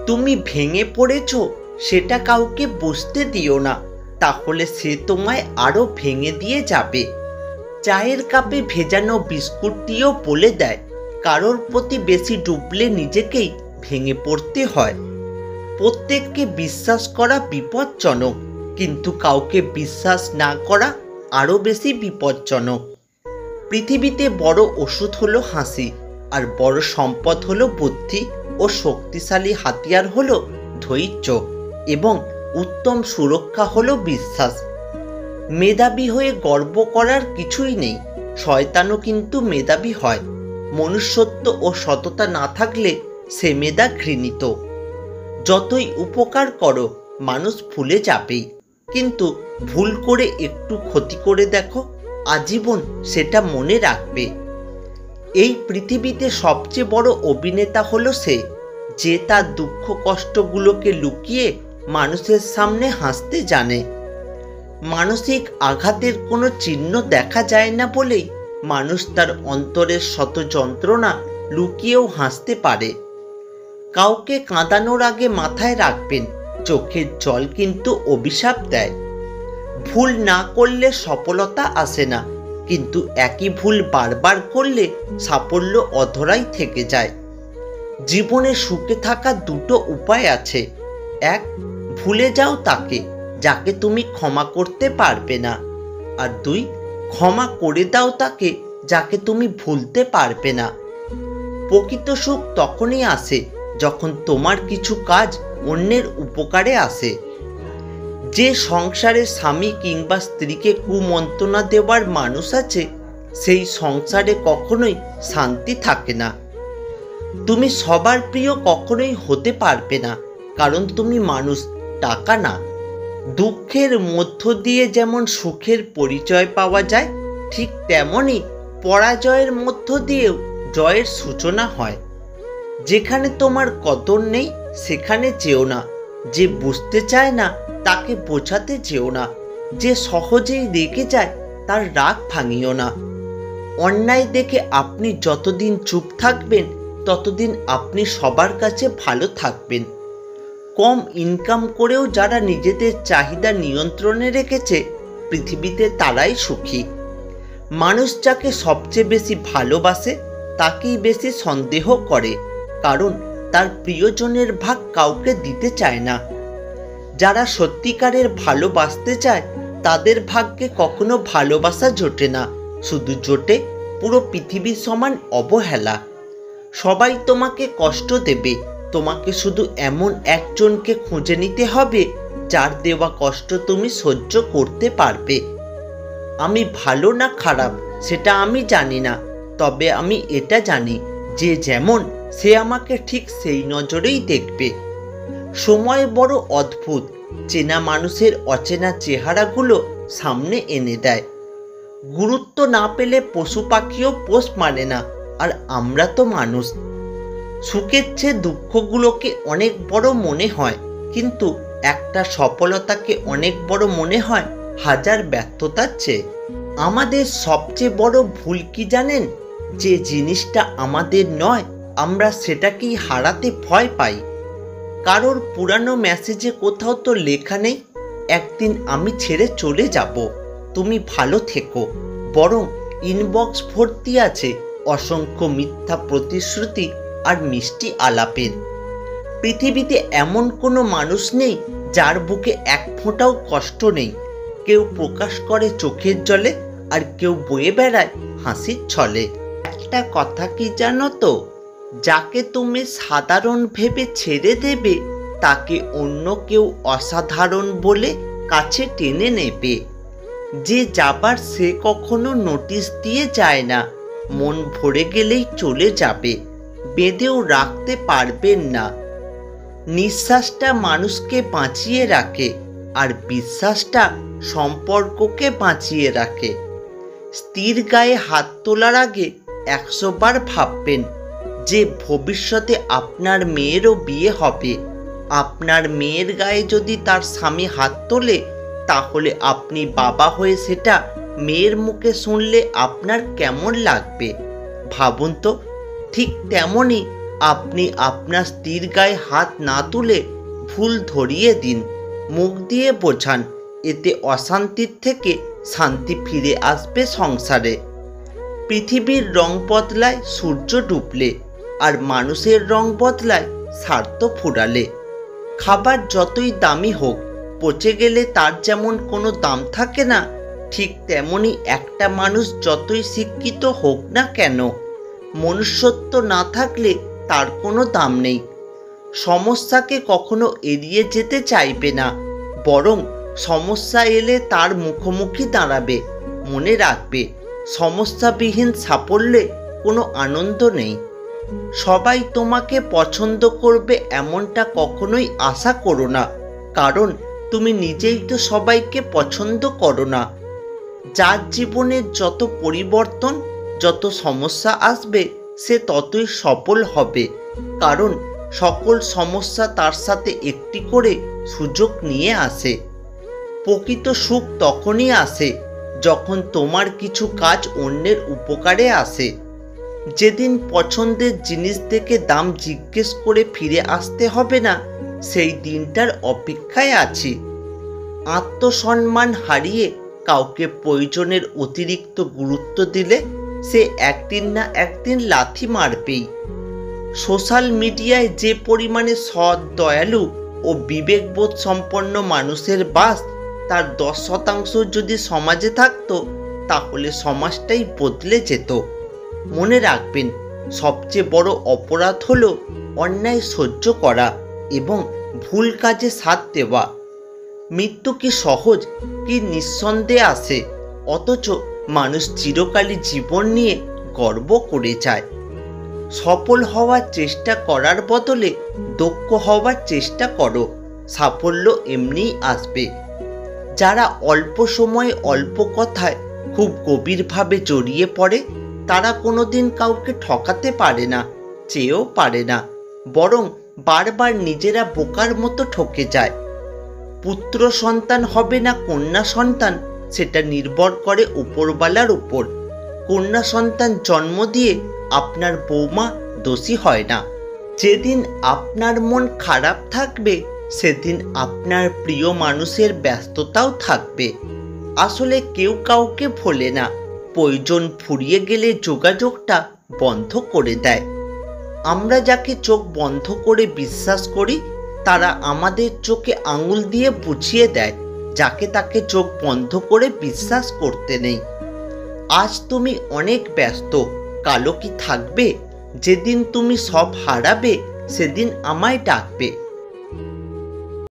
তুমি ভেঙে পড়েছো সেটা কাউকে বুঝতে দিও না, তাহলে সে তোমায় আরো ভেঙে দিয়ে যাবে। চায়ের কাপে ভেজানো বিস্কুটটিও বলে দেয় কারোর প্রতি বেশি ডুবলে নিজেকেই ভেঙে পড়তে হয়। প্রত্যেককে বিশ্বাস করা বিপজ্জনক, কিন্তু কাউকে বিশ্বাস না করা আরো বেশি বিপজ্জনক। পৃথিবীতে বড় ওষুধ হলো হাসি, আর বড় সম্পদ হলো বুদ্ধি, ও শক্তিশালী হাতিয়ার হলো ধৈর্য, এবং উত্তম সুরক্ষা হলো বিশ্বাস। মেধাবী হয়ে গর্ব করার কিছুই নেই, শয়তানও কিন্তু মেধাবী হয়। মনুষ্যত্ব ও সততা না থাকলে সে মেধা ঘৃণিত। যতই উপকার করো মানুষ ভুলে যাবেই, কিন্তু ভুল করে একটু ক্ষতি করে দেখো, আজীবন সেটা মনে রাখবে। এই পৃথিবীতে সবচেয়ে বড় অভিনেতা হলো সে, যে তার দুঃখ কষ্টগুলোকে লুকিয়ে মানুষের সামনে হাসতে জানে। মানসিক আঘাতের কোনো চিহ্ন দেখা যায় না বলেই মানুষ তার অন্তরের শত যন্ত্রণা লুকিয়েও হাসতে পারে। কাউকে কাঁদানোর আগে মাথায় রাখবেন, চোখের জল কিন্তু অভিশাপ দেয়। ভুল না করলে সফলতা আসে না, কিন্তু একই ভুল বারবার করলে সাফল্য অধরাই থেকে যায়। জীবনে সুখে থাকার দুটো উপায় আছে। এক, ভুলে যাও তাকে যাকে তুমি ক্ষমা করতে পারবে না। আর দুই, ক্ষমা করে দাও তাকে যাকে তুমি ভুলতে পারবে না। প্রকৃত সুখ তখনই আসে যখন তোমার কিছু কাজ অন্যের উপকারে আসে। যে সংসারে স্বামী কিংবা স্ত্রীকে কুমন্ত্রণা দেওয়ার মানুষ আছে, সেই সংসারে কখনোই শান্তি থাকে না। তুমি সবার প্রিয় কখনোই হতে পারবে না, কারণ তুমি মানুষ, টাকা না। দুঃখের মধ্য দিয়ে যেমন সুখের পরিচয় পাওয়া যায়, ঠিক তেমনই পরাজয়ের মধ্য দিয়েও জয়ের সূচনা হয়। যেখানে তোমার কদর নেই সেখানে যেও না। যে বুঝতে চায় না তাকে বোঝাতে যেও না। যে সহজেই রেগে যায় তার রাগ ভাঙিও না। অন্যায় দেখে আপনি যতদিন চুপ থাকবেন ততদিন আপনি সবার কাছে ভালো থাকবেন। কম ইনকাম করেও যারা নিজেদের চাহিদা নিয়ন্ত্রণে রেখেছে পৃথিবীতে তারাই সুখী। মানুষ যাকে সবচেয়ে বেশি ভালোবাসে তাকেই বেশি সন্দেহ করে, কারণ তার প্রিয়জনের ভাগ কাউকে দিতে চায় না। যারা সত্যিকারের ভালোবাসতে চায় তাদের ভাগ্যে কখনো ভালোবাসা জোটে না, শুধু জোটে পুরো পৃথিবীর সমান অবহেলা। সবাই তোমাকে কষ্ট দেবে, তোমাকে শুধু এমন একজনকে খুঁজে নিতে হবে যার দেওয়া কষ্ট তুমি সহ্য করতে পারবে। আমি ভালো না খারাপ সেটা আমি জানি না, তবে আমি এটা জানি যে যেমন সে আমাকে ঠিক সেই নজরেই দেখবে। সময় বড় অদ্ভুত, চেনা মানুষের অচেনা চেহারাগুলো সামনে এনে দেয়। গুরুত্ব না পেলে পশু পাখিও পোষ মানে না, আর আমরা তো মানুষ। সুখের চেয়ে দুঃখগুলোকে অনেক বড় মনে হয়, কিন্তু একটা সফলতাকে অনেক বড় মনে হয় হাজার ব্যর্থতার চেয়ে। আমাদের সবচেয়ে বড় ভুল কি জানেন? যে জিনিসটা আমাদের নয় আমরা সেটাকেই হারাতে ভয় পাই। কারোর পুরানো মেসেজে কোথাও তো লেখা নেই একদিন আমি ছেড়ে চলে যাব, তুমি ভালো থেকো। বরং ইনবক্স ভর্তি আছে অসংখ্য মিথ্যা প্রতিশ্রুতি আর মিষ্টি আলাপের। পৃথিবীতে এমন কোনো মানুষ নেই যার বুকে এক ফোঁটাও কষ্ট নেই। কেউ প্রকাশ করে চোখের জলে, আর কেউ বয়ে বেড়ায় হাসির ছলে। একটা কথা কি জানো তো, যাকে তুমি সাধারণ ভেবে ছেড়ে দেবে তাকে অন্য কেউ অসাধারণ বলে কাছে টেনে নেবে। যে যাবার সে কখনো নোটিশ দিয়ে যায় না, মন ভরে গেলেই চলে যাবে, বেঁধেও রাখতে পারবেন না। নিঃশ্বাসটা মানুষকে বাঁচিয়ে রাখে, আর বিশ্বাসটা সম্পর্ককে বাঁচিয়ে রাখে। স্ত্রীর গায়ে হাত তোলার আগে 100 বার ভাববেন যে ভবিষ্যতে আপনার মেয়েরও বিয়ে হবে। আপনার মেয়ের গায়ে যদি তার স্বামী হাত তোলে, তাহলে আপনি বাবা হয়ে সেটা মেয়ের মুখে শুনলে আপনার কেমন লাগবে ভাবুন তো। ঠিক তেমনই আপনি আপনার স্ত্রীর গায়ে হাত না তুলে ভুল ধরিয়ে দিন, মুখ দিয়ে বোঝান, এতে অশান্তির থেকে শান্তি ফিরে আসবে সংসারে। পৃথিবীর রং বদলায় সূর্য ডুবলে, আর মানুষের রং বদলায় স্বার্থ ফুরালে। খাবার যতই দামি হোক, পচে গেলে তার যেমন কোনো দাম থাকে না, ঠিক তেমনি একটা মানুষ যতই শিক্ষিত হোক না কেন, মনুষ্যত্ব না থাকলে তার কোনো দাম নেই। সমস্যাকে কখনো এড়িয়ে যেতে চাইবে না, বরং সমস্যা এলে তার মুখোমুখি দাঁড়াবে। মনে রাখবে, সমস্যাবিহীন সাফল্যে কোনো আনন্দ নেই। সবাই তোমাকে পছন্দ করবে এমনটা কখনোই আশা করো না, কারণ তুমি নিজেই তো সবাইকে পছন্দ করো না। যার জীবনে যত পরিবর্তন, যত সমস্যা আসবে, সে ততই সফল হবে, কারণ সকল সমস্যা তার সাথে একটি করে সুযোগ নিয়ে আসে। প্রকৃত সুখ তখনই আসে যখন তোমার কিছু কাজ অন্যের উপকারে আসে। যেদিন পছন্দের জিনিস দেখে দাম জিজ্ঞেস করে ফিরে আসতে হবে না, সেই দিনটার অপেক্ষায় আছি। আত্মসম্মান হারিয়ে কাউকে প্রয়োজনের অতিরিক্ত গুরুত্ব দিলে সে একদিন না একদিন লাথি মারবেই। সোশ্যাল মিডিয়ায় যে পরিমাণে সৎ, দয়ালু ও বিবেকবোধ সম্পন্ন মানুষের বাস, তার 10% যদি সমাজে থাকতো, তাহলে সমাজটাই বদলে যেত। মনে রাখবেন, সবচেয়ে বড় অপরাধ হলো অন্যায় সহ্য করা এবং ভুল কাজে সাথ দেওয়া। মৃত্যু কি সহজ, কি নিঃসন্দেহে আসে, অথচ মানুষ চিরকালই জীবন নিয়ে গর্ব করে যায়। সফল হওয়ার চেষ্টা করার বদলে দক্ষ হওয়ার চেষ্টা করো, সাফল্য এমনিই আসবে। যারা অল্প সময়ে অল্প কথায় খুব গভীরভাবে জড়িয়ে পড়ে, তারা কোনোদিন কাউকে ঠকাতে পারে না, চেয়েও পারে না, বরং বারবার নিজেরা বোকার মতো ঠকে যায়। পুত্র সন্তান হবে না কন্যা সন্তান, সেটা নির্ভর করে উপরওয়ালার উপর। কন্যা সন্তান জন্ম দিয়ে আপনার বৌমা দোষী হয় না। যেদিন আপনার মন খারাপ থাকবে, সেদিন আপনার প্রিয় মানুষের ব্যস্ততাও থাকবে। আসলে কেউ কাউকে ভোলে না, প্রয়োজন ফুরিয়ে গেলে যোগাযোগটা বন্ধ করে দেয়। আমরা যাকে চোখ বন্ধ করে বিশ্বাস করি, তারা আমাদের চোখে আঙুল দিয়ে বুঝিয়ে দেয় যাকে তাকে চোখ বন্ধ করে বিশ্বাস করতে নেই। আজ তুমি অনেক ব্যস্ত, কালো কি থাকবে? যেদিন তুমি সব হারাবে, সেদিন আমায় ডাকবে।